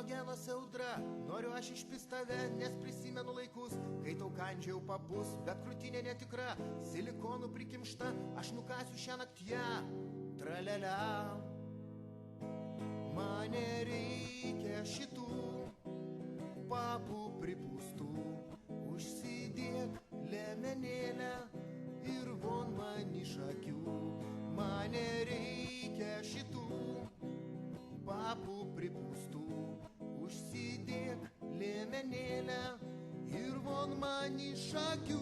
genos audra, noriu aš išpist tave, nes prisimenu laikus, kai tau kandžiau papus, bet krūtinė netikra, silikonų prikimšta, aš nukasiu šią naktyje. Tralelia, mane reikia šitų papų pripūstų, užsidėk liemenėlę ir von man iš akių. Mane reikia šitų papų pripūstų, užsidėk liemenėlę ir von man iš akių.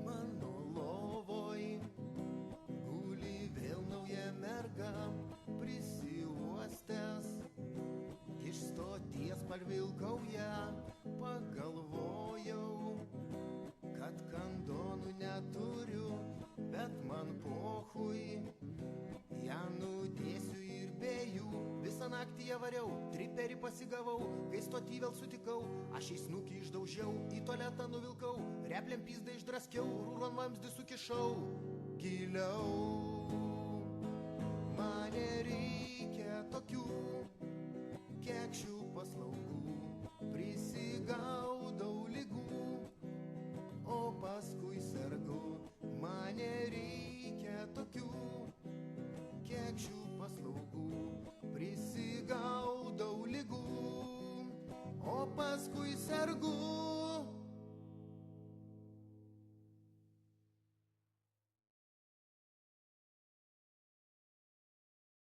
Mano lovoj guli vėl nauja merga, prisiuostęs iš stoties parvilkau ją. Pagalvojau, kad kandonų neturiu, bet man pohui, ją nudėsiu ir be jų. Visą naktį ją variau, triperį pasigavau, kai stotį vėl sutikau, aš į snukį išdaužiau, į tualetą nuvilkau, replėm pizdą išdraskiau, rūlon vamzdį sukišau giliau. Mane reikia tokių kekšių paslaugų, prisigaudau ligų, o paskui sergu. Mane reikia tokių kekšių paslaugų, prisigaudau ligų, o paskui sergu.